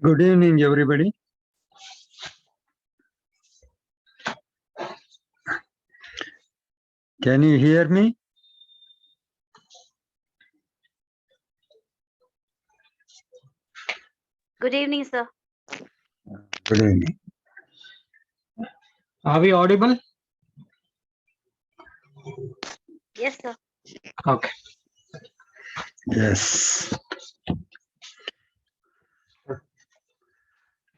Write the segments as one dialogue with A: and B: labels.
A: Good evening, everybody. Can you hear me?
B: Good evening, sir.
A: Good evening.
C: Are we audible?
B: Yes, sir.
C: Okay.
A: Yes.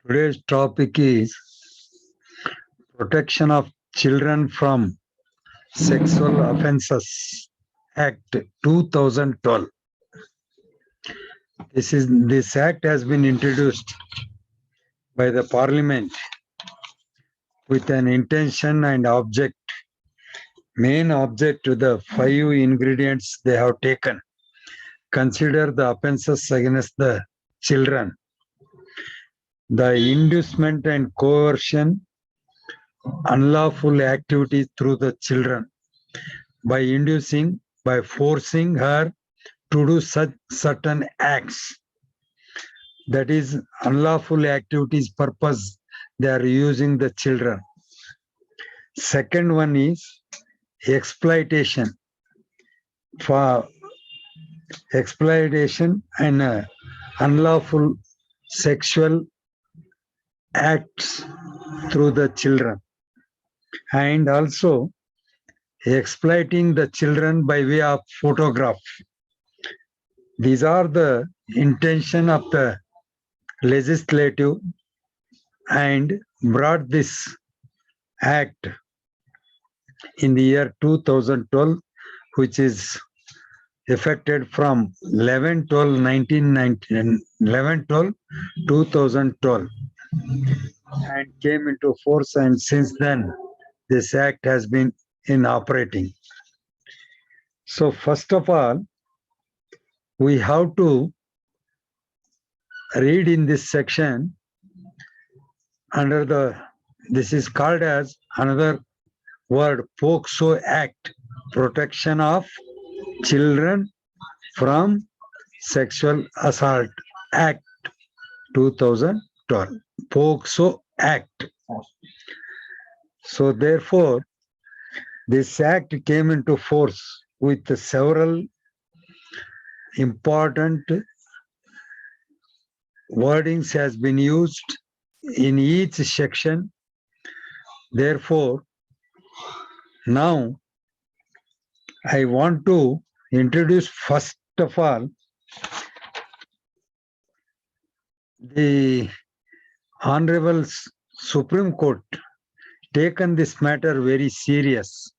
A: Today's topic is Protection of Children from Sexual Offences Act 2012. This act has been introduced by the Parliament with an intention and main object to the 5 ingredients they have taken. Consider the offences against the children, the inducement and coercion, unlawful activities through the children, by inducing, by forcing her to do such certain acts. That is unlawful activities purpose they are using the children. Second one is exploitation. For exploitation and unlawful sexual acts through the children, and also exploiting the children by way of photograph. These are the intention of the legislative and brought this act in the year 2012, which is effected from 11/12/2012 and came into force, and since then this act has been in operating. So first of all, we have to read in this section under this is called as another word, POCSO Act, Protection of Children from Sexual Assault Act 2012, POCSO Act. So therefore, this act came into force with several important wordings has been used in each section. Therefore, now I want to introduce first of all the Honorable Supreme Court taken this matter very serious.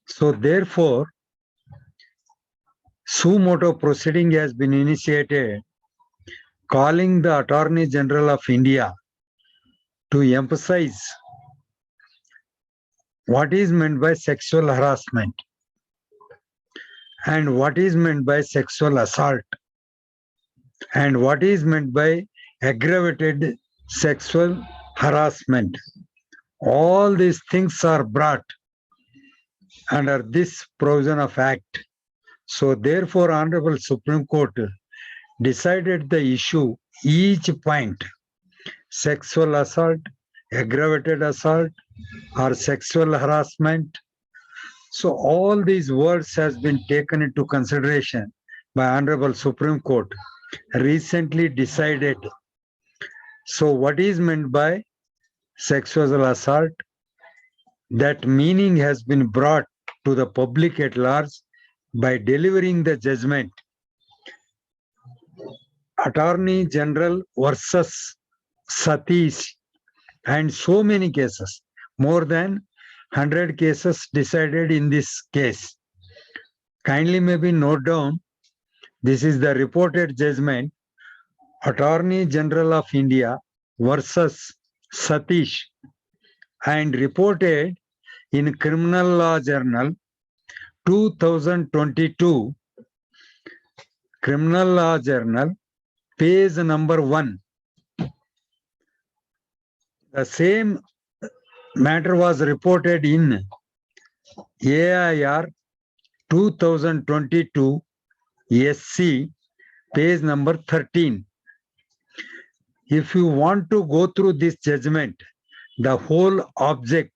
A: So therefore, suo motu proceeding has been initiated calling the Attorney General of India to emphasize what is meant by sexual harassment and what is meant by sexual assault and what is meant by aggravated sexual harassment. All these things are brought under this provision of Act. So therefore, Honorable Supreme Court decided the issue, each point, sexual assault, aggravated assault, or sexual harassment. So all these words has been taken into consideration by Honorable Supreme Court, recently decided. So what is meant by sexual assault? That meaning has been brought to the public at large by delivering the judgment. Attorney General versus Satish, and so many cases, more than 100 cases decided in this case. Kindly maybe note down, this is the reported judgment, Attorney General of India versus Satish, and reported in Criminal Law Journal 2022, Criminal Law Journal, page number 1. The same matter was reported in AIR 2022 SC, page number 13. If you want to go through this judgment, the whole object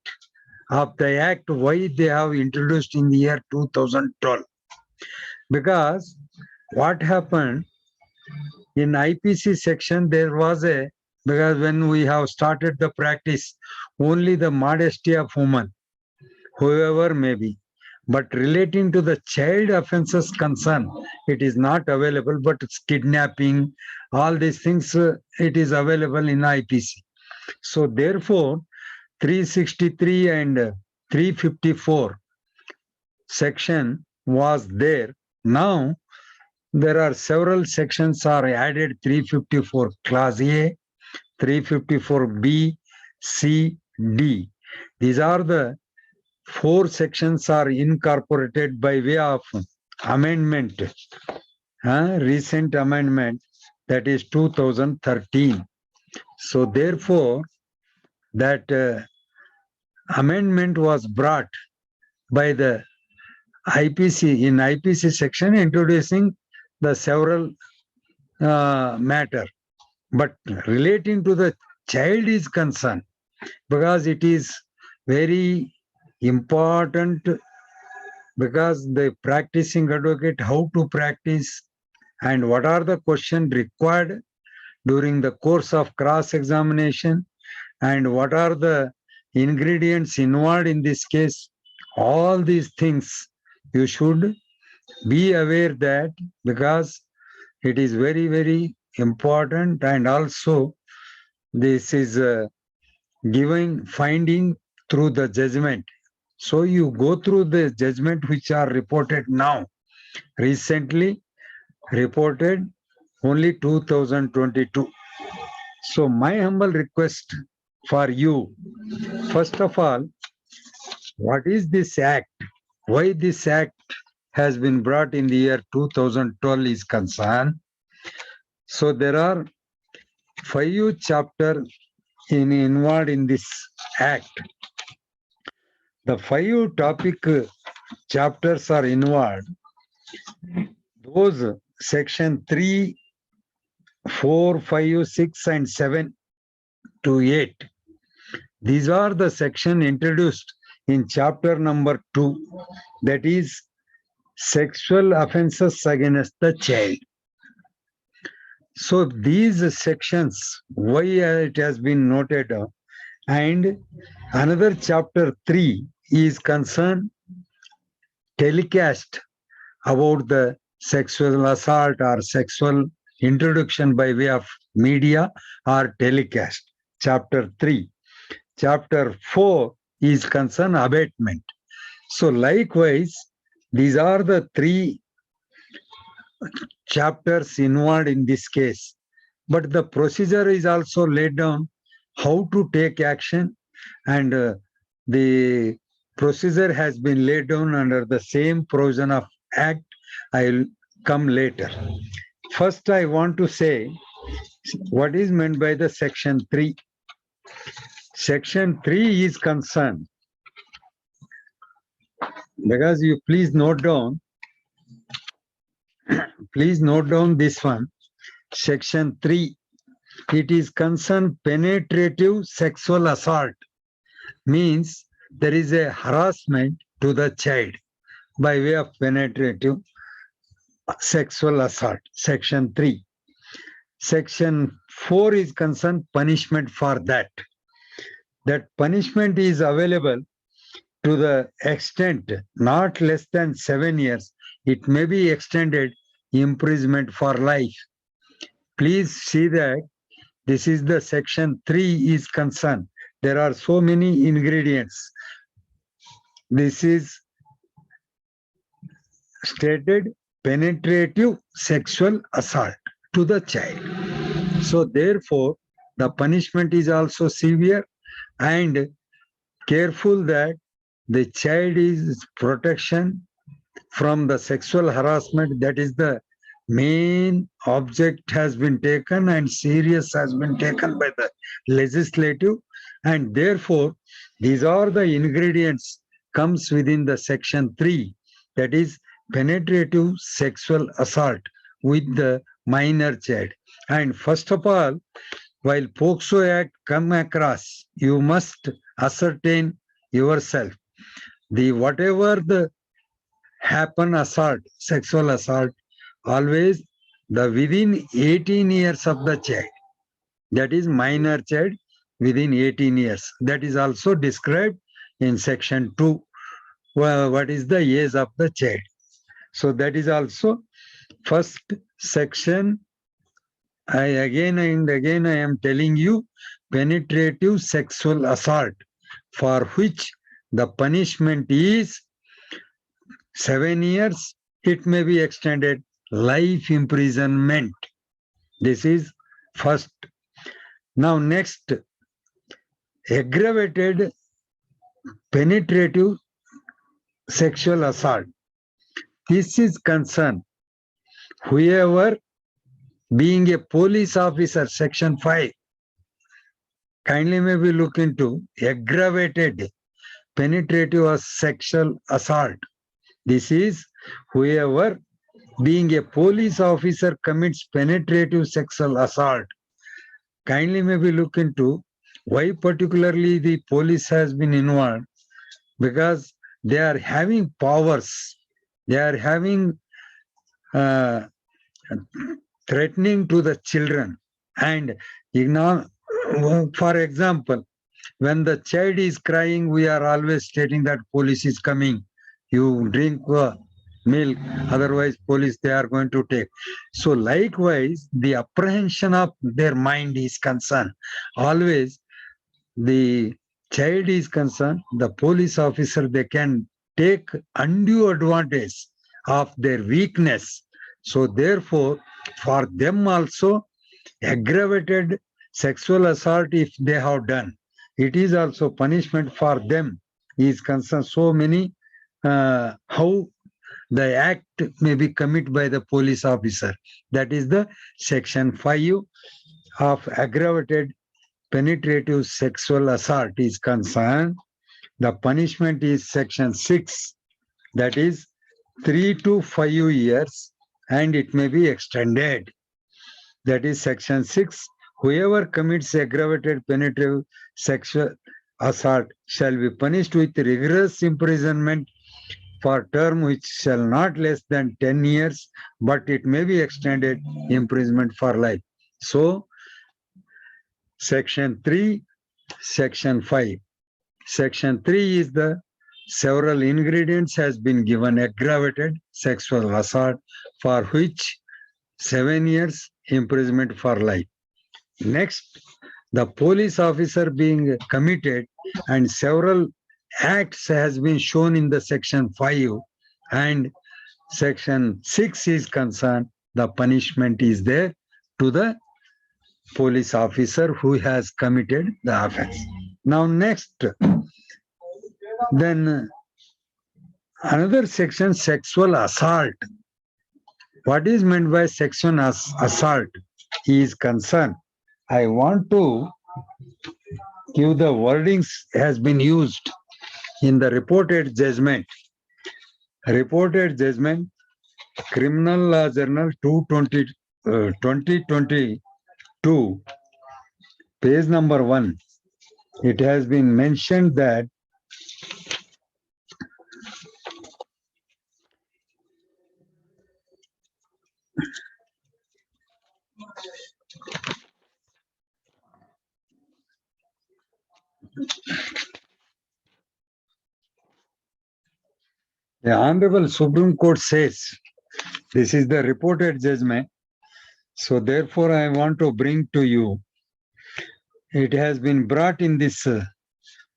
A: of the act, why they have introduced in the year 2012. Because what happened in IPC section, there was a, because when we have started the practice, only the modesty of woman, whoever may be, but relating to the child offenses concern, it is not available, but it's kidnapping, all these things, it is available in IPC. So therefore, 363 and 354 section was there. Now there are several sections are added: 354 class A, 354 B, C, D. These are the four sections are incorporated by way of amendment, recent amendment, that is 2013. So therefore, that amendment was brought by the IPC in IPC section, introducing the several matter, but relating to the child is concerned, because it is very important, because the practicing advocate, how to practice and what are the questions required during the course of cross examination, and what are the ingredients involved in this case. All these things you should be aware that, because it is very, very important, and also this is giving finding through the judgment. So you go through the judgment which are reported now, recently reported only 2022. So my humble request for you, first of all, what is this act? Why this act has been brought in the year 2012 is concerned. So there are 5 chapters involved in this act. The 5 topic chapters are involved. Those section 3, 4, 5, 6, and 7 to 8. These are the section introduced in chapter number 2, that is sexual offenses against the child. So these sections, why it has been noted, and another chapter 3 is concerned telecast about the sexual assault or sexual introduction by way of media or telecast. Chapter 3. Chapter 4 is concerned abatement. So likewise, these are the 3 chapters involved in this case. But the procedure is also laid down how to take action, and the procedure has been laid down under the same provision of Act. I will come later. First, I want to say what is meant by the section 3. Section 3 is concerned, because you please note down this one. Section 3, it is concerned penetrative sexual assault, means there is a harassment to the child by way of penetrative sexual assault. Section 3. Section 4 is concerned punishment for that. That punishment is available to the extent not less than 7 years. It may be extended imprisonment for life. Please see that this is the section 3 is concerned. There are so many ingredients. This is stated penetrative sexual assault to the child. So therefore, the punishment is also severe, and careful that the child is protection from the sexual harassment. That is the main object has been taken, and serious has been taken by the legislative, and therefore these are the ingredients comes within the section 3, that is penetrative sexual assault with the minor child. And first of all, while POCSO Act come across, you must ascertain yourself. The whatever the happen assault, sexual assault, always the within 18 years of the child. That is minor child within 18 years. That is also described in section 2. What is the age of the child? So that is also first section. Again and again I am telling you, penetrative sexual assault, for which the punishment is 7 years. It may be extended life imprisonment. This is first. Now next, aggravated penetrative sexual assault. This is concern whoever being a police officer, section 5, kindly maybe look into aggravated penetrative sexual assault. This is whoever being a police officer commits penetrative sexual assault. Kindly maybe look into why particularly the police has been involved, because they are having powers, they are having threatening to the children. And you know, for example, when the child is crying, we are always stating that police is coming. You drink milk, otherwise police they are going to take. So likewise, the apprehension of their mind is concerned. Always the child is concerned, the police officer, they can take undue advantage of their weakness. So therefore, for them also, aggravated sexual assault, if they have done, it is also punishment for them is concerned. So many how the act may be committed by the police officer. That is the section 5 of aggravated penetrative sexual assault is concerned. The punishment is section 6, that is 3 to 5 years, and it may be extended. That is section 6. Whoever commits aggravated penetrative sexual assault shall be punished with rigorous imprisonment for term which shall not less than 10 years, but it may be extended imprisonment for life. So, section 3, section 5. Section 3 is the several ingredients has been given aggravated sexual assault, for which 7 years imprisonment for life. Next, the police officer being committed and several acts has been shown in the section 5 and section 6 is concerned, the punishment is there to the police officer who has committed the offense. Now next, then another section, sexual assault. What is meant by sexual assault is concerned. I want to give the wordings has been used in the reported judgment. Reported judgment, Criminal Law Journal 2022, page number 1. It has been mentioned that the Honorable Supreme Court says, this is the reported judgment. So therefore, I want to bring to you, it has been brought in this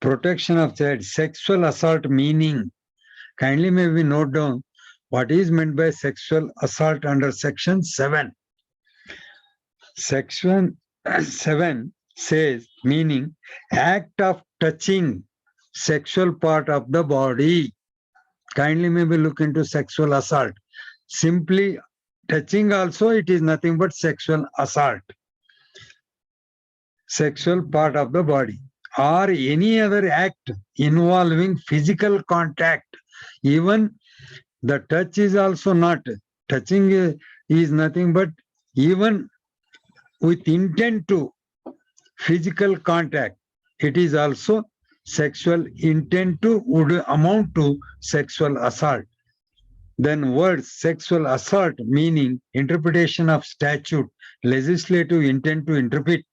A: protection of child, sexual assault meaning. Kindly may we note down what is meant by sexual assault under section 7. Section 7 says, meaning act of touching sexual part of the body. Kindly maybe look into sexual assault. Simply touching also, it is nothing but sexual assault. Sexual part of the body or any other act involving physical contact, even The touch is also not. Touching is nothing but even with intent to physical contact. It is also sexual intent to would amount to sexual assault. Then words sexual assault meaning interpretation of statute, legislative intent to interpret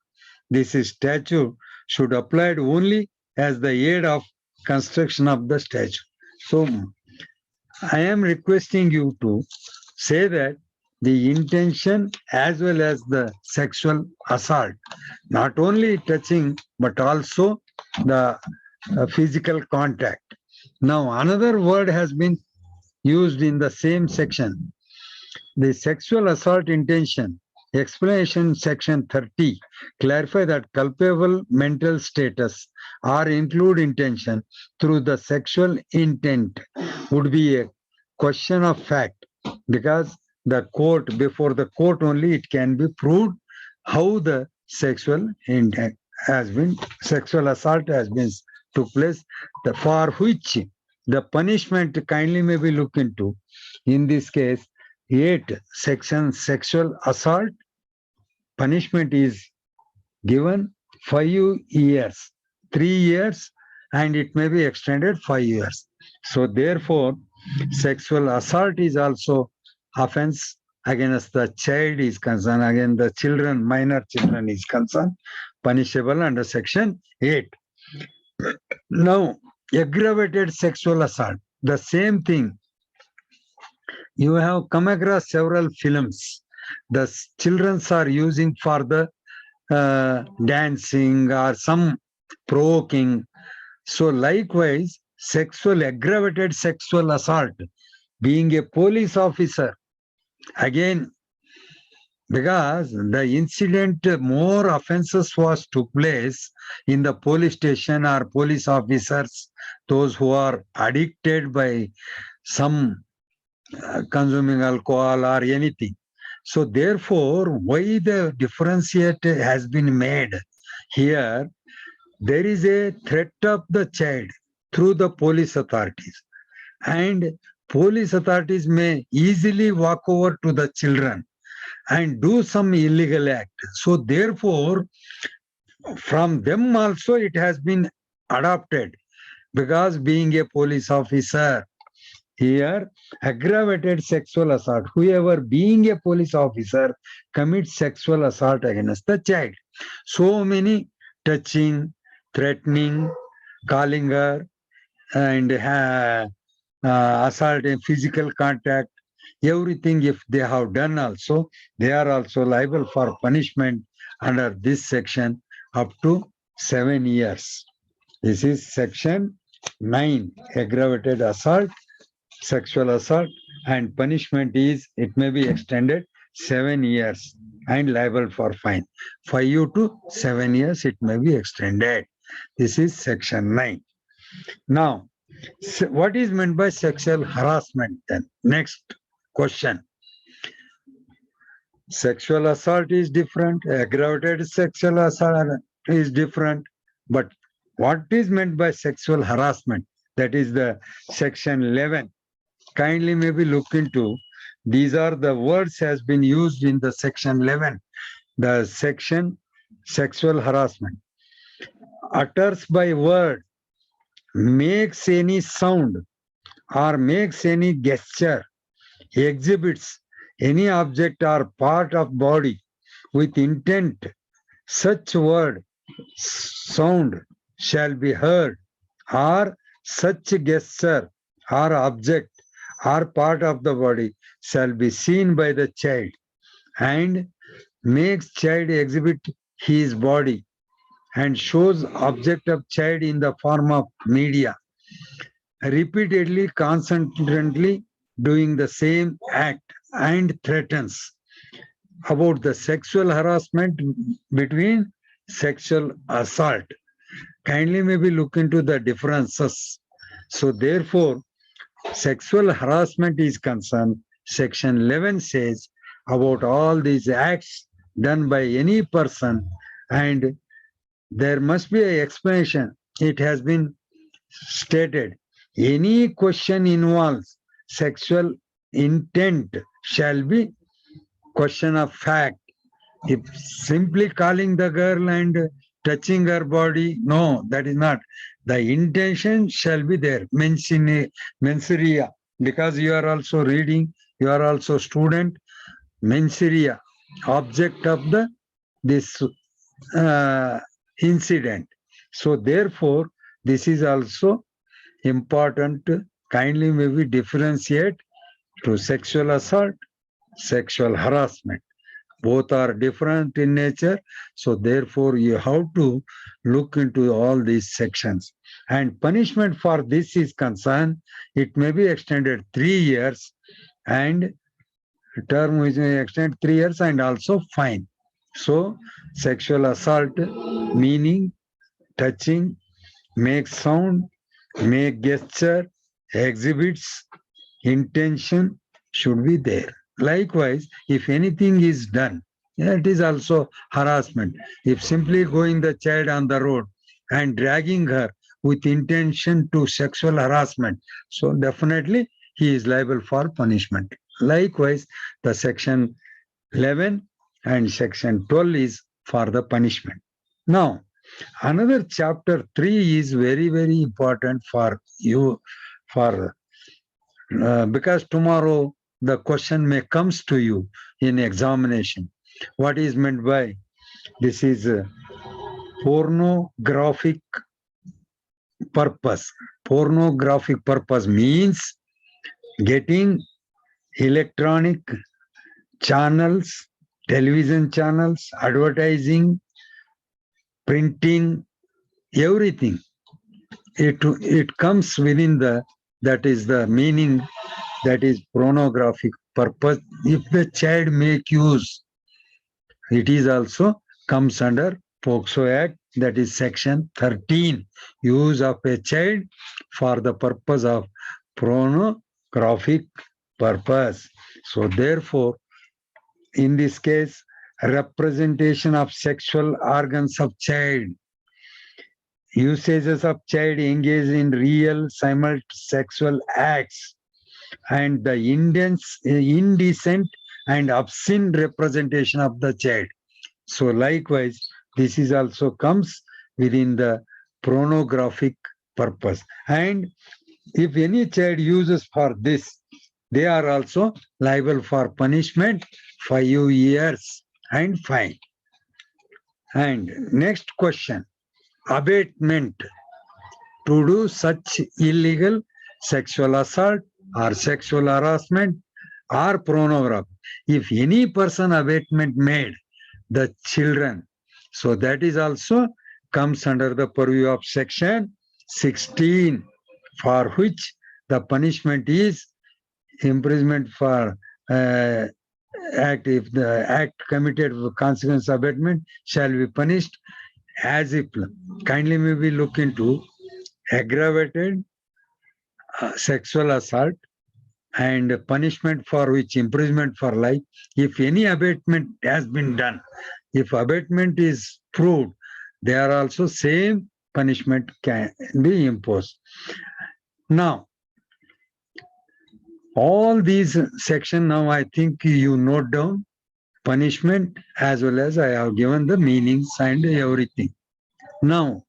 A: this statute should applied only as the aid of construction of the statute. So I am requesting you to say that the intention as well as the sexual assault, not only touching but also the physical contact. Now, another word has been used in the same section, the sexual assault intention. Explanation section 30 clarify that culpable mental status or include intention through the sexual intent would be a question of fact because the court before the court only it can be proved how the sexual intent has been sexual assault has been took place the for which the punishment kindly may be looked into in this case 8 section sexual assault punishment is given 5 years 3 years and it may be extended 5 years. So therefore sexual assault is also offense against the child is concerned, again the children, minor children is concerned, punishable under section 8. Now, aggravated sexual assault, the same thing. You have come across several films. The children are using for the dancing or some provoking. So likewise, sexual aggravated sexual assault, being a police officer, again, because the incident more offenses was took place in the police station or police officers, those who are addicted by some consuming alcohol or anything. So therefore, why the differentiate has been made here, there is a threat of the child through the police authorities. And police authorities may easily walk over to the children and do some illegal act. So therefore, from them also it has been adopted because being a police officer, here, aggravated sexual assault. Whoever being a police officer commits sexual assault against the child. So many touching, threatening, calling her, and assault and physical contact, everything if they have done also, they are also liable for punishment under this section up to 7 years. This is section 9, aggravated assault sexual assault and punishment is it may be extended 7 years and liable for fine 5 to 7 years it may be extended. This is section 9. Now what is meant by sexual harassment then? Next question. Sexual assault is different, aggravated sexual assault is different, but what is meant by sexual harassment, that is the section 11. Kindly maybe look into. These are the words has been used in the section 11. The section sexual harassment. Utters by word, makes any sound or makes any gesture, exhibits any object or part of body with intent, such word, sound shall be heard or such gesture or object or part of the body shall be seen by the child and makes child exhibit his body and shows object of child in the form of media, repeatedly, constantly doing the same act and threatens. About the sexual harassment between sexual assault. Kindly maybe look into the differences. So therefore, sexual harassment is concerned, section 11 says about all these acts done by any person and there must be an explanation. It has been stated. Any question involves sexual intent shall be question of fact. If simply calling the girl and touching her body, no, that is not. The intention shall be there, mensiria, because you are also reading, you are also student, mensiria, object of the this uh, incident. So therefore, this is also important. Kindly maybe differentiate to sexual assault, sexual harassment. Both are different in nature. So therefore, you have to look into all these sections. And punishment for this is concerned, it may be extended 3 years and term is extended 3 years and also fine. So sexual assault meaning touching, make sound, make gesture, exhibits, intention should be there. Likewise, if anything is done, it is also harassment. If simply going the child on the road and dragging her with intention to sexual harassment, so definitely he is liable for punishment. Likewise, the section 11 and section 12 is for the punishment. Now, another chapter 3 is very, very important for you, for because tomorrow the question may comes to you in examination. What is meant by this is pornographic purpose. Pornographic purpose means getting electronic channels, television channels, advertising, printing, everything. It comes within the, that is the meaning, that is pornographic purpose. If the child make use, it is also comes under POCSO Act, that is section 13, use of a child for the purpose of pornographic purpose. So therefore, in this case, representation of sexual organs of child, usages of child engaged in real simultaneous sexual acts, and the indecent and obscene representation of the child. So likewise, this is also comes within the pornographic purpose. And if any child uses for this, they are also liable for punishment 5 years and fine. And next question, abatement to do such illegal sexual assault or sexual harassment or pornography. If any person abatement made the children, so that is also comes under the purview of section 16, for which the punishment is imprisonment for act. If the act committed with consequence of abatement shall be punished as if, kindly maybe look into aggravated sexual assault and punishment for which imprisonment for life. If any abatement has been done, if abatement is proved, there are also same punishment can be imposed. Now, all these section now I think you note down punishment as well as I have given the meanings and everything. Now,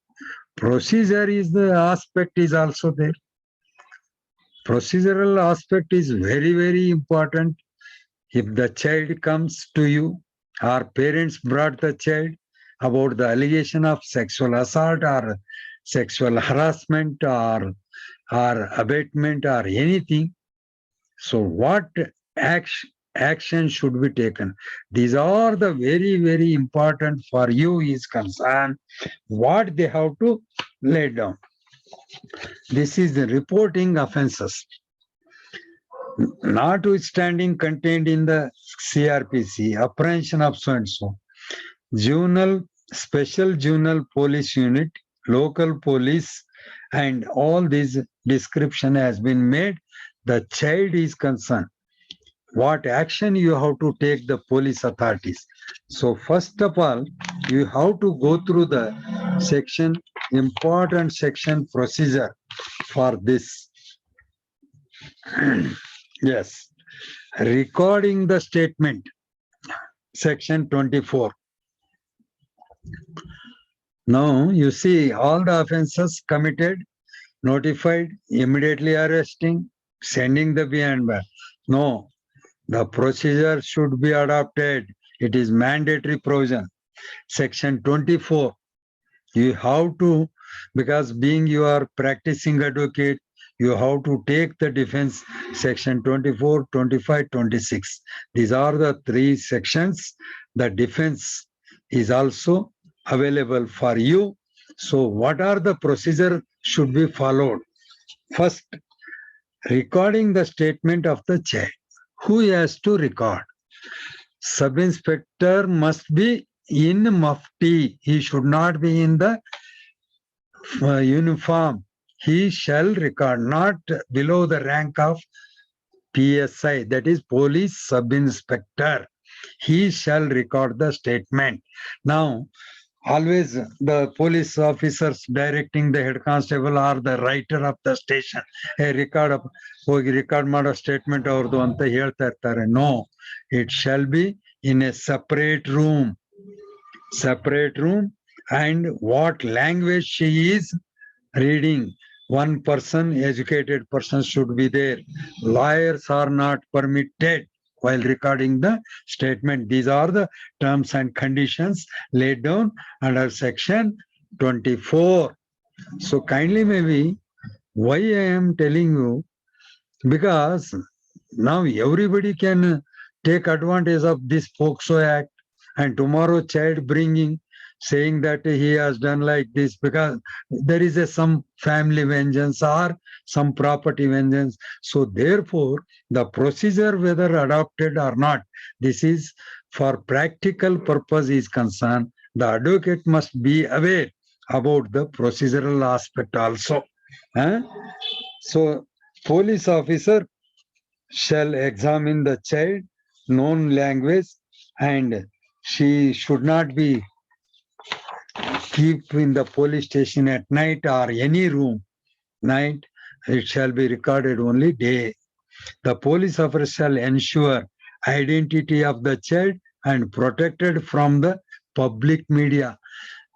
A: procedure is the aspect is also there. Procedural aspect is very, very important. If the child comes to you or parents brought the child about the allegation of sexual assault or sexual harassment or abatement or anything, so what action should be taken? These are the very, very important for you is concerned, what they have to lay down. This is the reporting offenses. Notwithstanding contained in the CRPC, apprehension of so and so, juvenile, special juvenile police unit, local police, and all this description has been made. The child is concerned. What action you have to take the police authorities. So first of all, you have to go through the section, important section procedure for this. Yes. Recording the statement, section 24. Now you see all the offenses committed, notified, immediately arresting, sending the behind bar. No, the procedure should be adopted. It is mandatory provision. Section 24. You have to, because being you are practicing advocate, you have to take the defense, section 24, 25, 26. These are the three sections. The defense is also available for you. So what are the procedure should be followed? First, recording the statement of the child. Who has to record? Sub-inspector must be in mufti. He should not be in the uniform. He shall record, not below the rank of PSI, that is police sub-inspector. He shall record the statement. Now, always the police officers directing the head constable or the writer of the station, hey, record up, ಹೋಗಿ record ಮಾಡೋ statement ಅವ್ರದ್ದು ಅಂತ ಹೇಳ್ತಾ ಇರ್ತಾರೆ. No, it shall be in a separate room, and what language she is reading. One person, educated person should be there. Lawyers are not permitted while recording the statement. These are the terms and conditions laid down under section 24. So kindly maybe why I am telling you, because now everybody can take advantage of this POCSO Act, and tomorrow child bringing, saying that he has done like this because there is some family vengeance or some property vengeance. So therefore, the procedure, whether adopted or not, this is for practical purpose is concerned. The advocate must be aware about the procedural aspect also. Huh? So police officer shall examine the child, known language, and she should not be keep in the police station at night or any room. Night, it shall be recorded only day. The police officer shall ensure identity of the child and protected from the public media.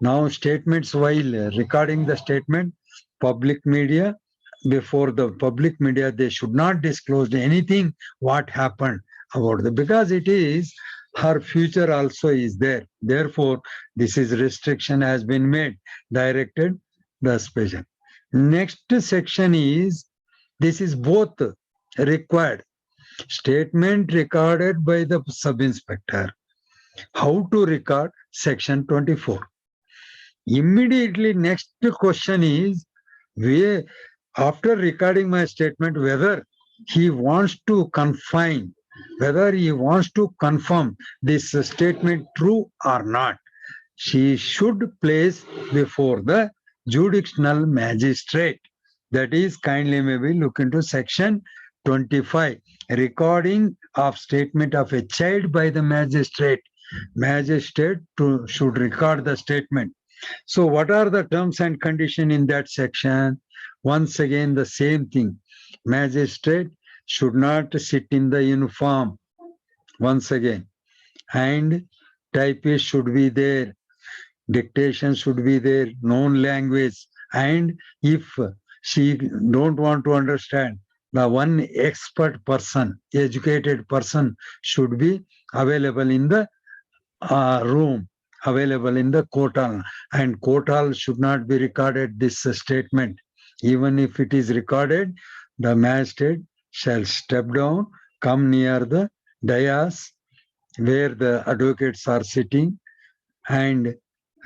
A: Now, statements while recording the statement, public media, before the public media, they should not disclose anything what happened about the, because it is her future also is there. Therefore, this is restriction has been made, directed the special. Next section is, this is both required. Statement recorded by the sub-inspector. How to record? Section 24. Immediately next question is, where, after recording my statement, whether he wants to confine, whether he wants to confirm this statement true or not, she should place before the jurisdictional magistrate. That is, kindly maybe look into section 25, recording of statement of a child by the magistrate. Magistrate should record the statement. So what are the terms and conditions in that section? Once again, the same thing. Magistrate should not sit in the uniform. Once again. And typist should be there. Dictation should be there. Known language. And if she don't want to understand, the one expert person, educated person should be available in the room, available in the court hall, and court hall should not be recorded this statement. Even if it is recorded, the magistrate shall step down, come near the dais where the advocates are sitting, and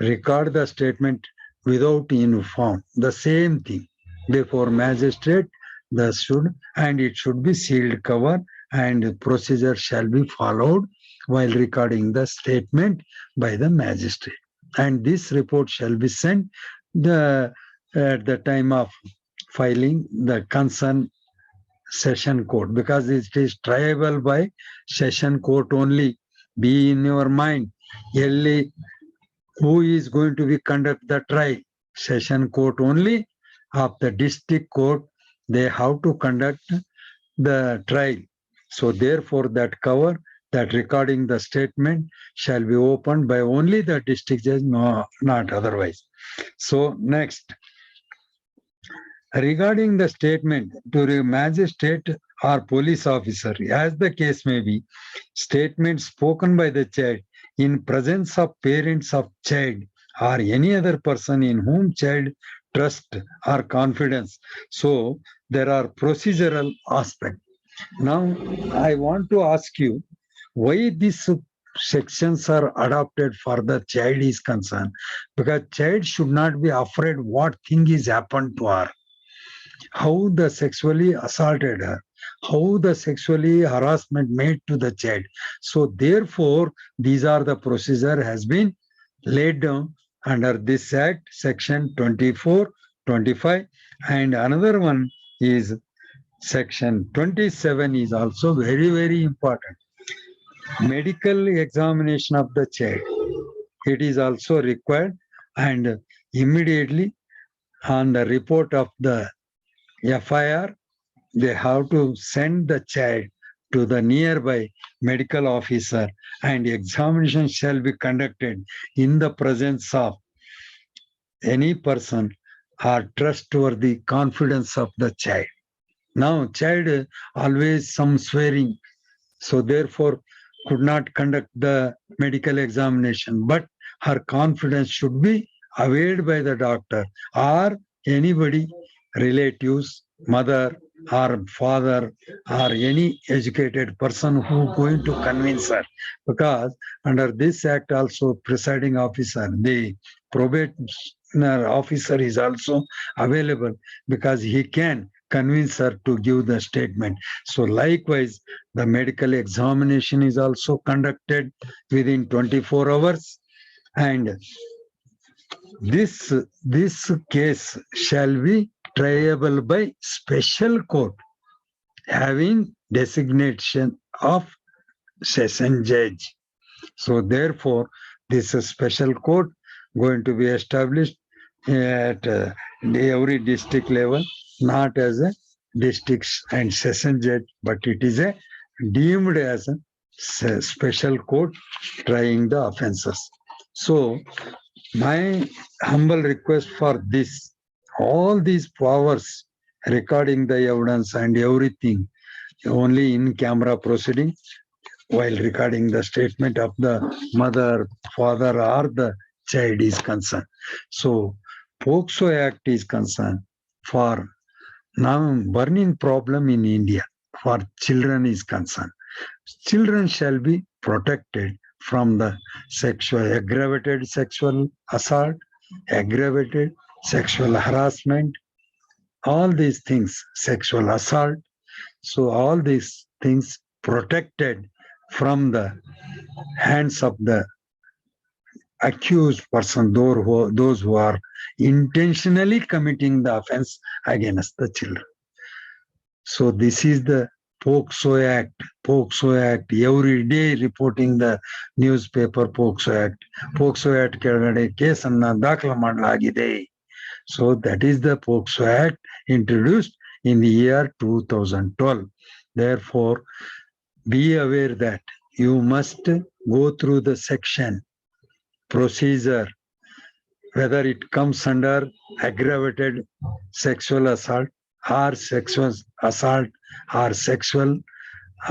A: record the statement without uniform. The same thing before magistrate, the should, and it should be sealed cover, and procedure shall be followed while recording the statement by the magistrate. And this report shall be sent at the time of filing the concern session court, because it is triable by session court only. Be in your mind, who is going to be conduct the trial? Session court only. Of the district court, they have to conduct the trial. So therefore that cover, that recording the statement shall be opened by only the district judge, no, not otherwise. So next, regarding the statement to the magistrate or police officer, as the case may be, statement spoken by the child in presence of parents of child or any other person in whom child trust or confidence. So there are procedural aspects. Now I want to ask you why these sections are adopted for the child is concerned, because child should not be afraid what thing is happened to her, how the sexually assaulted her, how the sexually harassment made to the child. So therefore, these are the procedure has been laid down under this act, section 24, 25, and another one is section 27 is also very, very important. Medical examination of the child. It is also required, and immediately on the report of the FIR, they have to send the child to the nearby medical officer, and examination shall be conducted in the presence of any person or trustworthy confidence of the child. Now child always some swearing, so therefore could not conduct the medical examination, but her confidence should be availed by the doctor or anybody, relatives, mother or father or any educated person who going to convince her, because under this act also presiding officer, the probationer officer is also available, because he can convince her to give the statement. So likewise the medical examination is also conducted within 24 hours, and this case shall be triable by special court having designation of session judge. So therefore, this special court going to be established at every district level, not as a district and session judge, but it is a deemed as a special court trying the offences. So my humble request for this, all these powers recording the evidence and everything only in camera proceeding while recording the statement of the mother, father, or the child is concerned. So, POCSO Act is concerned for now burning problem in India for children is concerned. Children shall be protected from the aggravated sexual assault, aggravated sexual harassment, all these things, sexual assault. So all these things protected from the hands of the accused person, those who are intentionally committing the offense against the children. So this is the POCSO Act. POCSO Act, every day reporting the newspaper POCSO Act. POCSO Act ಕೆಳಗಡೆ ಕೇಸನ್ನ ದಾಖಲು ಮಾಡಲಾಗಿದೆ. So that is the POCSO Act introduced in the year 2012. Therefore, be aware that you must go through the section procedure, whether it comes under aggravated sexual assault or sexual assault or sexual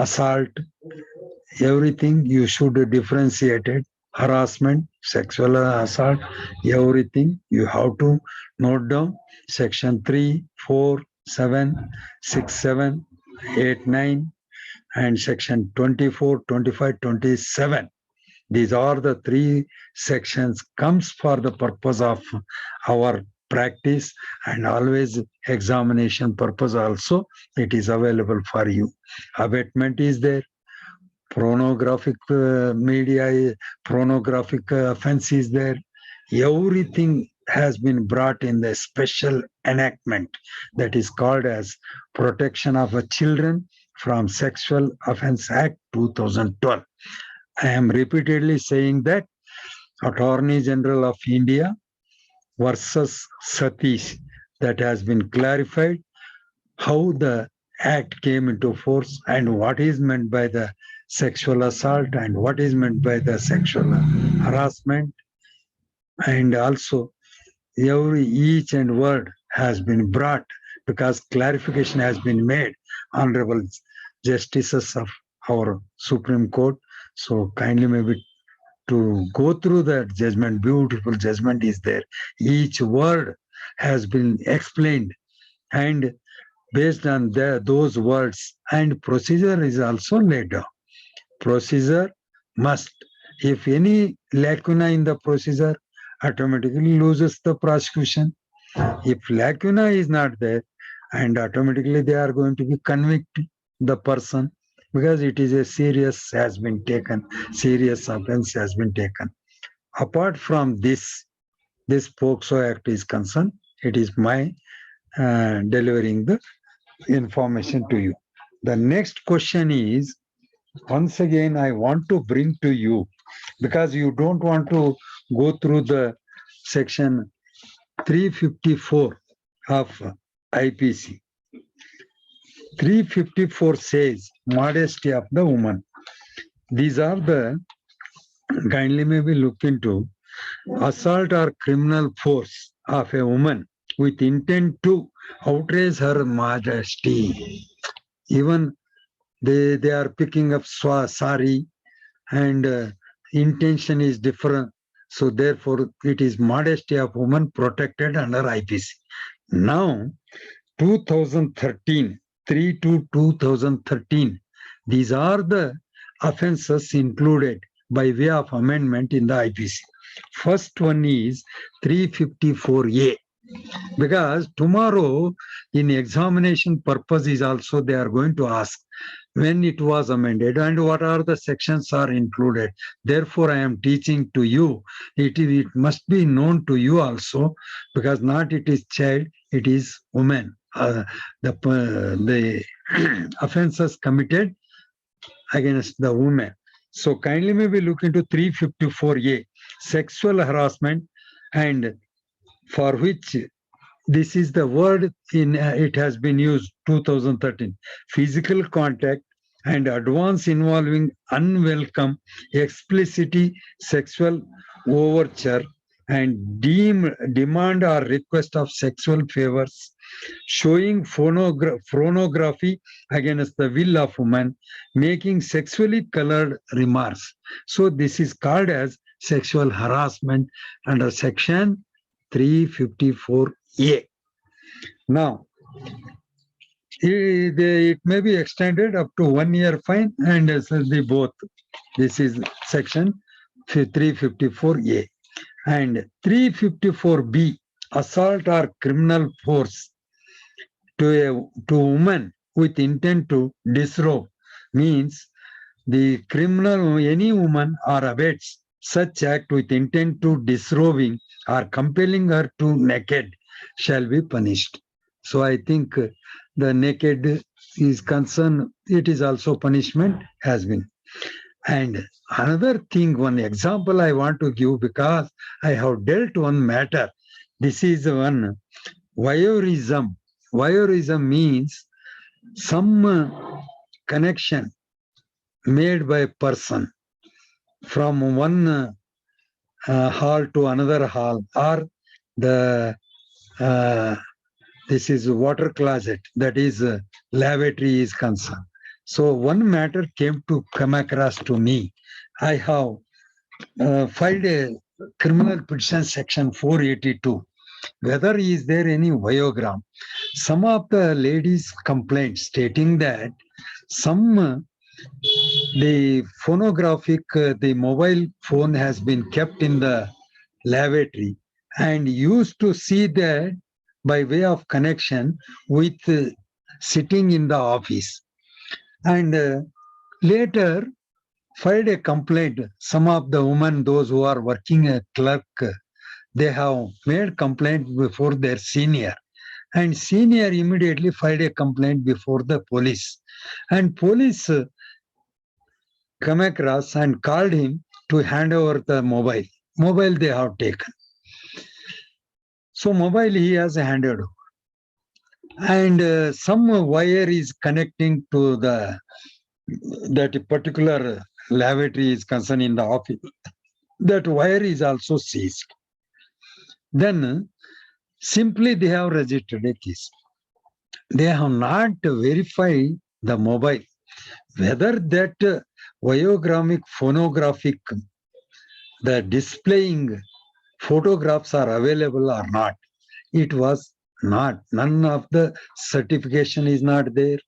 A: assault, everything you should differentiate it. Harassment, sexual assault, everything you have to note down. Section 3, 4, 7, 6, 7, 8, 9, and section 24, 25, 27. These are the three sections comes for the purpose of our practice, and always examination purpose also it is available for you. Abatement is there, pornographic pornographic offense is there. Everything has been brought in the special enactment that is called as Protection of Children from Sexual Offense Act 2012. I am repeatedly saying that Attorney General of India versus Satish, that has been clarified how the Act came into force and what is meant by the sexual assault and what is meant by the sexual harassment, and also each and word has been brought because clarification has been made, honorable justices of our Supreme Court. So kindly maybe to go through that judgment, beautiful judgment is there. Each word has been explained, and based on those words, and procedure is also laid down. Procedure must, if any lacuna in the procedure, automatically loses the prosecution. If lacuna is not there, and automatically they are going to be convict the person because it is a serious has been taken, serious offense has been taken. Apart from this POCSO Act is concerned, it is my delivering the information to you. The next question is, once again, I want to bring to you because you don't want to go through the section 354 of IPC. 354 says modesty of the woman. These are the, kindly maybe look into, assault or criminal force of a woman with intent to outrage her modesty. Even they are picking up sari and intention is different. So therefore, it is modesty of woman protected under IPC. Now, 2013, 3 to 2013, these are the offenses included by way of amendment in the IPC. First one is 354A, because tomorrow in examination purpose is also they are going to ask when it was amended and what are the sections are included. Therefore, I am teaching to you. It must be known to you also, because not it is child, it is woman. The offenses committed against the woman. So kindly maybe look into 354A, sexual harassment, and for which this is the word in it has been used 2013, physical contact and advance involving unwelcome explicit sexual overture and demand or request of sexual favors, showing pornography against the will of woman, making sexually colored remarks. So this is called as sexual harassment under section 354A. Now, it may be extended up to 1 year fine and the both. This is section 354A. And 354B, assault or criminal force to woman with intent to disrobe, means the criminal, any woman or abets such act with intent to disrobing or compelling her to naked shall be punished. So I think the naked is concerned, it is also punishment has been. And another thing, one example I want to give because I have dealt one matter. This is one voyeurism. Voyeurism means some connection made by a person from one hall to another hall, or the this is water closet, that is lavatory is concerned. So one matter come across to me. I have filed a criminal petition section 482. Whether is there any viogram? Some of the ladies complained stating that some the phonographic, the mobile phone has been kept in the lavatory and used to see that by way of connection with sitting in the office. And later filed a complaint. Some of the women, those who are working a clerk, they have made complaint before their senior. And senior immediately filed a complaint before the police. And police come across and called him to hand over the mobile. Mobile they have taken. So mobile he has handed over. and some wire is connecting to that particular lavatory is concerned in the office. That wire is also seized. Then simply they have registered a case. They have not verified the mobile whether that biogrammic phonographic the displaying photographs are available or not. It was not. None of the certification is not there,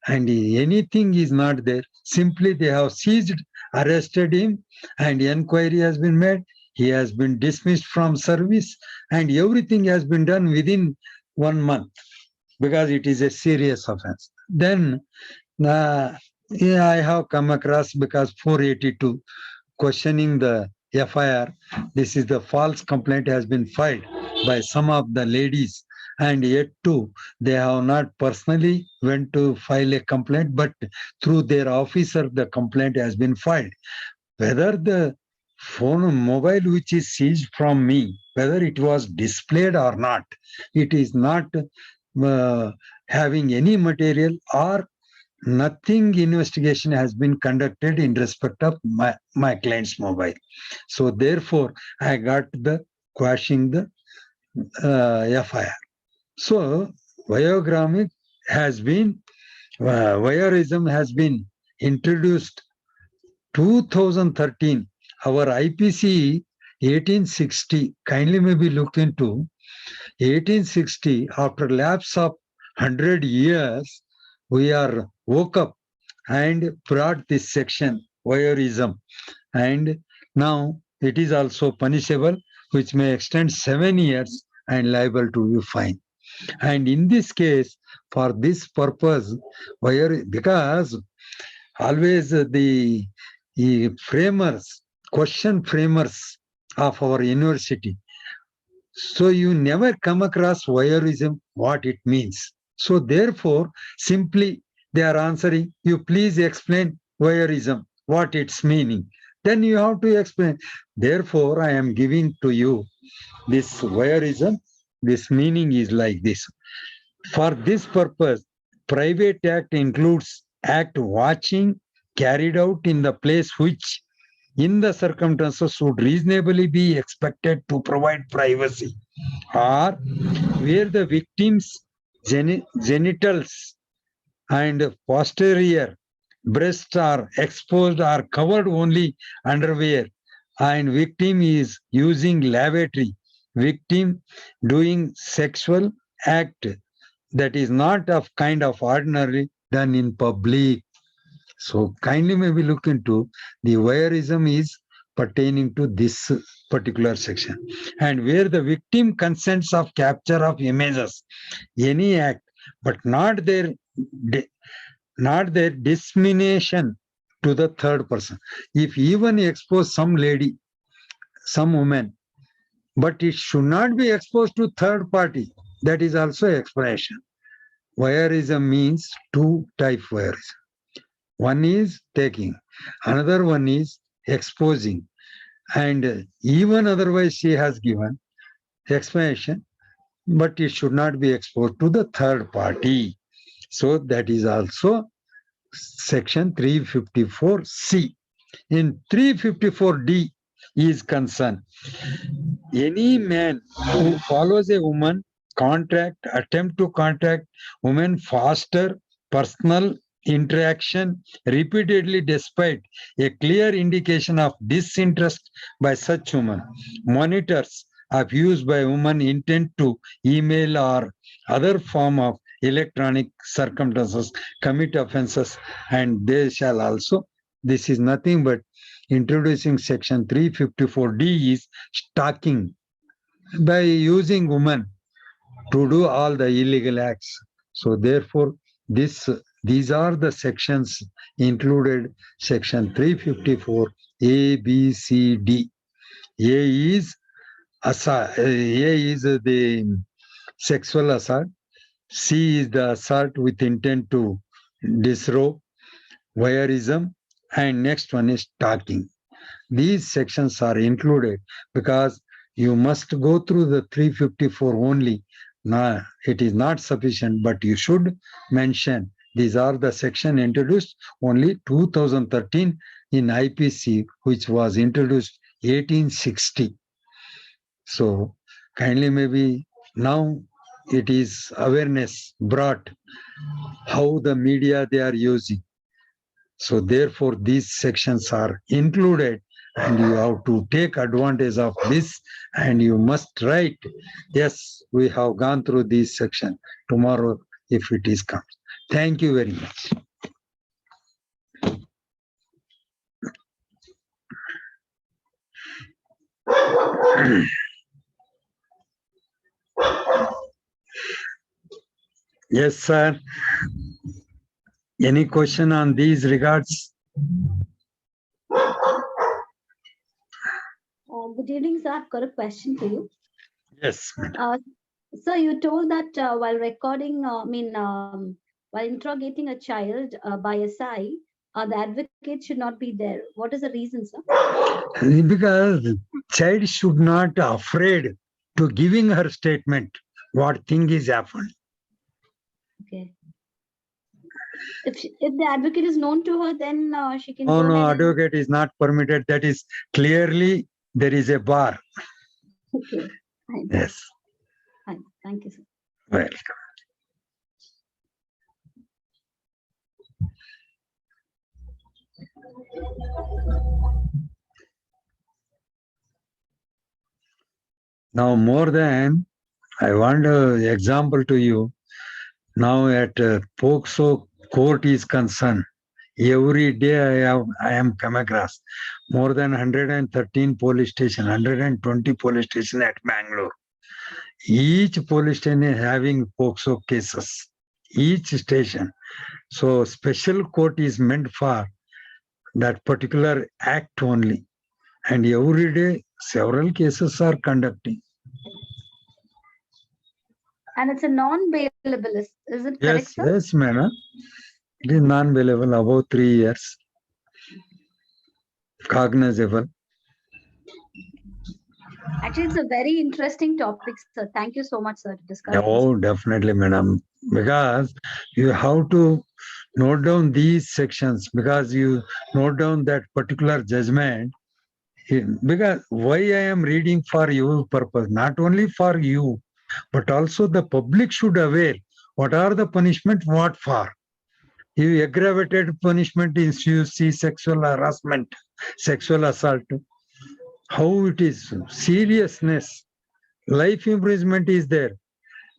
A: and anything is not there. Simply they have seized, arrested him, and inquiry has been made. He has been dismissed from service, and everything has been done within 1 month because it is a serious offense. Then yeah, I have come across because 482 questioning the FIR. This is the false complaint has been filed by some of the ladies, and yet too they have not personally went to file a complaint, but through their officer the complaint has been filed. Whether the phone mobile which is seized from me, whether it was displayed or not, it is not uh, having any material or nothing investigation has been conducted in respect of my client's mobile. So therefore, I got the quashing the FIR. So biogrammic has been, voyeurism has been introduced 2013. Our IPC 1860, kindly maybe look into 1860, after lapse of 100 years, we are woke up and brought this section, voyeurism. And now it is also punishable, which may extend 7 years and liable to be fined. And in this case, for this purpose, because always the framers, question framers of our university, so you never come across voyeurism, what it means. So therefore, simply they are answering, you please explain voyeurism, what its meaning. Then you have to explain. Therefore, I am giving to you this voyeurism. This meaning is like this. For this purpose, private act includes act watching carried out in the place which in the circumstances would reasonably be expected to provide privacy, or where the victim's genitals and posterior breasts are exposed or covered only underwear, and victim is using lavatory, victim doing sexual act that is not of kind of ordinary done in public. So kindly maybe look into the voyeurism is pertaining to this particular section, and where the victim consents of capture of images, any act, but not their dissemination to the third person. If even expose some lady, some woman, but it should not be exposed to third party. That is also expression. Voyeurism means two type voyeurism. One is taking, another one is exposing. And even otherwise, she has given explanation, but it should not be exposed to the third party. So that is also section 354C. In 354D is concerned. Any man who follows a woman, attempt to contact woman faster personal interaction repeatedly despite a clear indication of disinterest by such woman, monitors of use by woman intent to email or other form of electronic circumstances commit offenses, and they shall also, this is nothing but introducing section 354D is stalking by using women to do all the illegal acts. So therefore, these are the sections included. Section 354 A, B, C, D. A is the sexual assault. C is the assault with intent to disrobe, voyeurism, and next one is stalking. These sections are included because you must go through the 354 only. No, it is not sufficient, but you should mention these are the section introduced only 2013 in IPC, which was introduced 1860. So kindly maybe now it is awareness brought how the media they are using. So therefore these sections are included and you have to take advantage of this and you must write, yes, we have gone through this section tomorrow if it is comes. Thank you very much. Yes, sir. Any question on these regards?
B: Good evening, sir. I've got a question for you.
A: Yes.
B: Sir, you told that while recording, while interrogating a child by a SI, the advocate should not be there. What is the reason, sir?
A: Because child should not afraid to giving her statement what thing is happened.
B: Okay. If the advocate is known to her, then she can
A: Oh
B: go
A: no,
B: ahead.
A: advocate is not permitted. That is clearly there is a bar.
B: Okay. Fine.
A: Yes.
B: Fine. Thank you, sir.
A: Welcome. Now more than I want an example to you. Now at POCSO court is concerned, every day I am come across more than 113 police station, 120 police station at Bangalore. Each police station is having POCSO cases. Each station. So special court is meant for that particular act only. And every day several cases are conducting.
B: And it's a non-bailable, is it correct,
A: Yes,
B: sir?
A: yes, madam. It is non-bailable above 3 years. Cognizable.
B: Actually, it's a very interesting topic, sir. Thank you so much, sir, to discuss this.
A: Oh, definitely, madam. Because you have to note down these sections because you note down that particular judgment. Because why I am reading for your purpose, not only for you, but also the public should aware what are the punishment, what for. You aggravated punishment is you see sexual harassment, sexual assault, how it is seriousness, life imprisonment is there.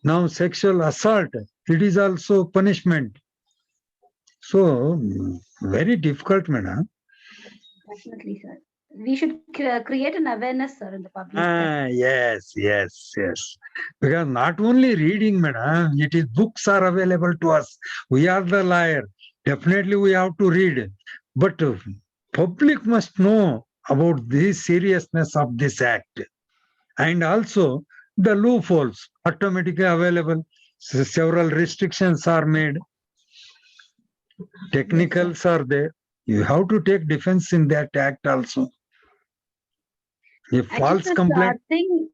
A: Now sexual assault, it is also punishment. So very difficult, madam.
B: Definitely, sir. We should create an awareness, sir, in the public.
A: Yes. Because not only reading, madam, it is books are available to us. We are the liar. Definitely we have to read. But public must know about the seriousness of this act. And also the loopholes automatically available. Several restrictions are made. Technicals are there. You have to take defense in that act also. If false complaint.
B: Thing,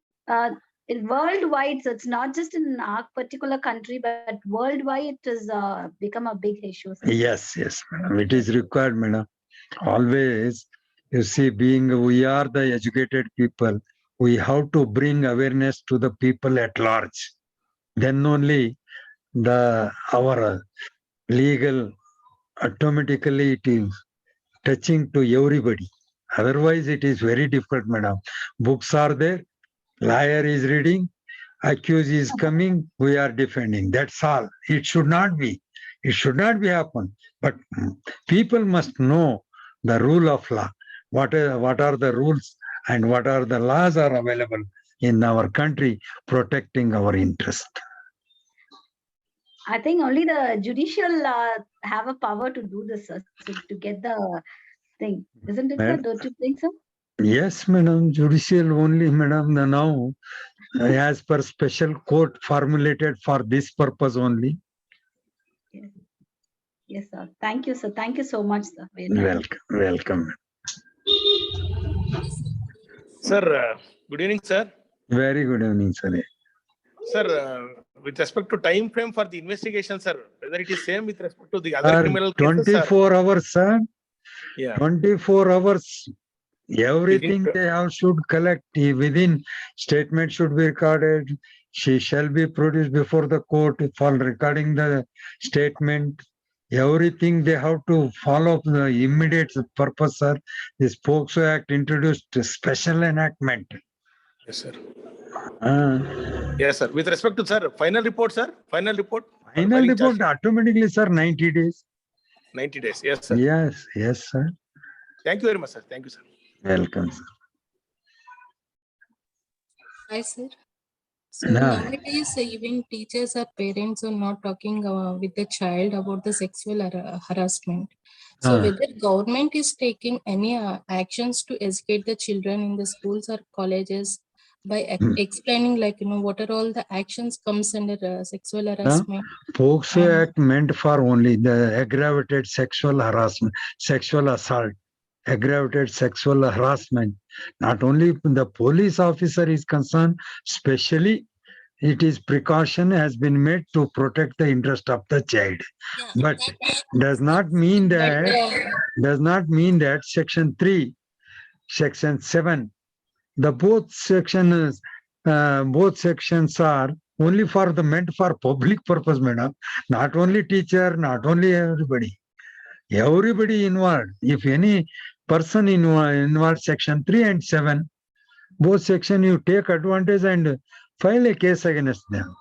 B: worldwide, so it's not just in our particular country, but worldwide it has become a big issue. Sir.
A: Yes, madam. It is required, madam. Always, you see, being we are the educated people, we have to bring awareness to the people at large. Then only our legal automatically it is touching to everybody. Otherwise, it is very difficult, madam. Books are there, liar is reading, accused is coming, we are defending. That's all. It should not be. It should not be happen. But people must know the rule of law. What are the rules and what are the laws are available in our country protecting our interest.
B: I think only the judicial have a power to do this, sir, to get the thing. Isn't it, sir? Don't you think so?
A: Yes, madam. Judicial only, madam. Now, as per special court formulated for this purpose only.
B: Yes. Yes, sir. Thank you, sir. Thank you so much, sir.
A: Welcome.
C: Sir, good evening, sir.
A: Very good evening, sir.
C: Sir, with respect to time frame for the investigation, sir, whether it is same with respect to the other criminal cases,
A: 24 hours, sir.
C: Yeah.
A: 24 hours. Everything
C: Within-
A: they have should collect within statement should be recorded. She shall be produced before the court for recording the statement. Everything they have to follow the immediate purpose, sir. This POCSO Act introduced a special enactment.
C: Yes, sir.
A: Uh,
C: Yes, sir. With respect to, sir, final report, sir. Final report. for
A: Final
C: filing charge
A: report
C: sheet,
A: automatically, sir, 90 days.
C: 90 days. Yes, sir.
A: Yes, yes, sir.
C: Thank you very much, sir. Thank you, sir.
A: Welcome, sir.
D: Hi, sir. So
A: Nah.
D: nowadays, even teachers or parents are not talking with the child about the sexual harassment. So
A: Ah.
D: whether government is taking any actions to educate the children in the schools or colleges by explaining, like, what are all the actions comes under sexual harassment?
A: POCSO
D: And-
A: Act meant for only the aggravated sexual harassment, sexual assault, aggravated sexual harassment. Not only the police officer is concerned, especially it is precaution has been made to protect the interest of the child.
D: Yeah,
A: But
D: that-
A: does not mean
D: but,
A: that section 3, section 7, the both sections are only for the meant for public purpose, madam. Not only teacher, not only everybody involved. If any person involved, section 3 and 7, both section you take advantage and file a case against them.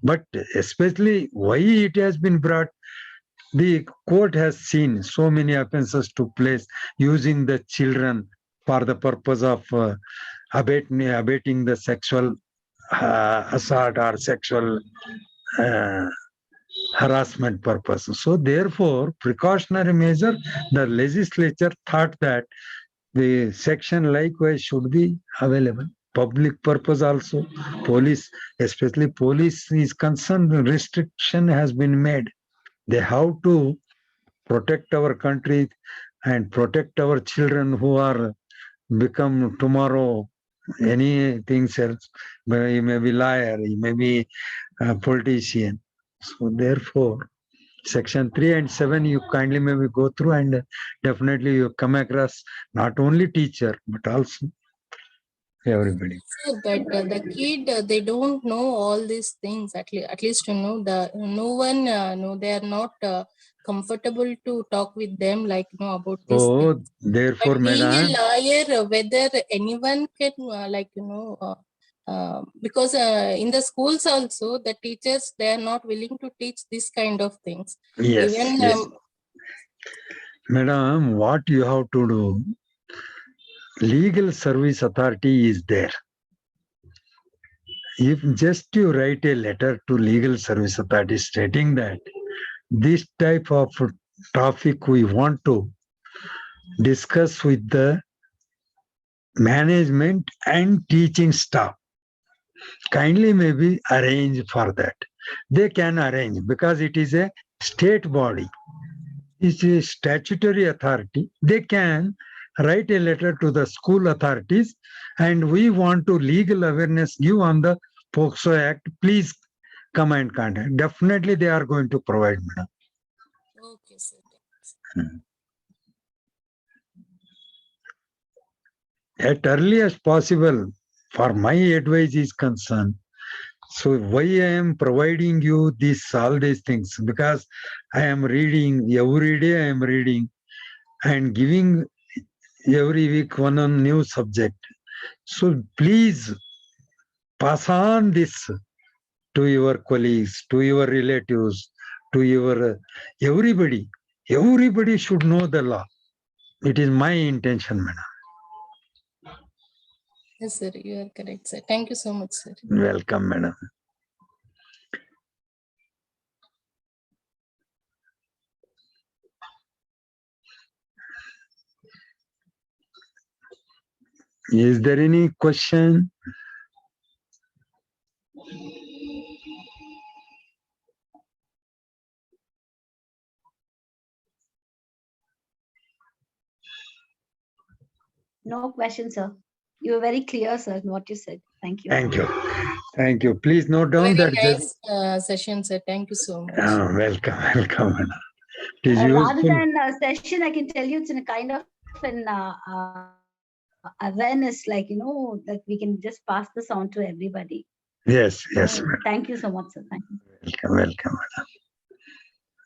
A: But especially why it has been brought, the court has seen so many offenses took place using the children for the purpose of abating the sexual assault or sexual uh, harassment purpose. So therefore, precautionary measure, the legislature thought that the section likewise should be available. Public purpose also, police, especially police is concerned, restriction has been made. They have to protect our country and protect our children who are become tomorrow anything else. He may be liar, he may be a politician. So therefore, section 3 and 7 you kindly maybe go through and definitely you come across not only teacher but also everybody.
D: Sir, but the kid, they don't know all these things. At least no one no, they are not comfortable to talk with them, like, about these
A: So
D: things.
A: therefore,
D: But being a
A: madam,
D: lawyer, whether anyone can because in the schools also, the teachers, they are not willing to teach this kind of things.
A: yes,
D: Even
A: yes. Madam, what you have to do, legal service authority is there. If just you write a letter to legal service authority stating that this type of topic we want to discuss with the management and teaching staff, kindly maybe arrange for that. They can arrange because it is a state body. It's a statutory authority. They can write a letter to the school authorities and we want to legal awareness give on the POCSO Act. Please come and contact. Definitely they are going to provide, madam.
D: okay, sir.
A: At earliest possible, for my advice is concerned. So why I am providing you all these things? Because I am reading, every day I am reading and giving every week one new subject. So please pass on this to your colleagues, to your relatives, to your everybody. Everybody should know the law. It is my intention, madam.
D: Yes, sir, you are correct, sir. Thank you so much, sir.
A: Welcome, madam. Is there any question?
B: No question, sir. You were very clear, sir, in what you said. Thank you.
A: Thank you. Thank you. Please note down
D: Very
A: that.
D: nice session, sir. Thank you so much.
A: Welcome, welcome, madam. It is
B: Rather
A: useful.
B: than a session, I can tell you it's in a kind of an awareness, like, that we can just pass this on to everybody.
A: Yes, yes,
B: So,
A: madam.
B: thank you so much, sir. Thank you.
A: Welcome, welcome, madam.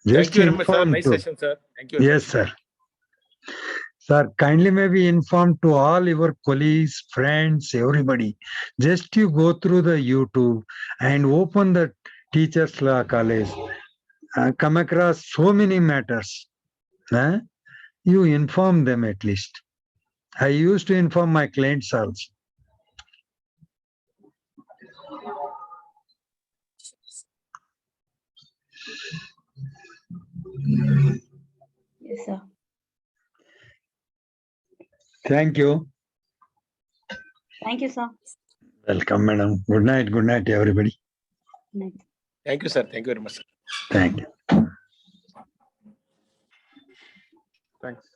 C: Thank you very much, sir.
A: inform
C: Nice
A: to-
C: session, sir. Thank you very
A: Yes, sir. Sir, kindly maybe inform to all your colleagues, friends, everybody. Just you go through the YouTube and open the teachers' law college. Come across so many matters. You inform them at least. I used to inform my clients also.
B: Yes, sir.
A: Thank you.
B: Thank you, sir.
A: Welcome, madam. Good night, everybody.
B: Good night.
C: Thank you, sir. Thank you very much, sir.
A: Thank you.
C: Thanks.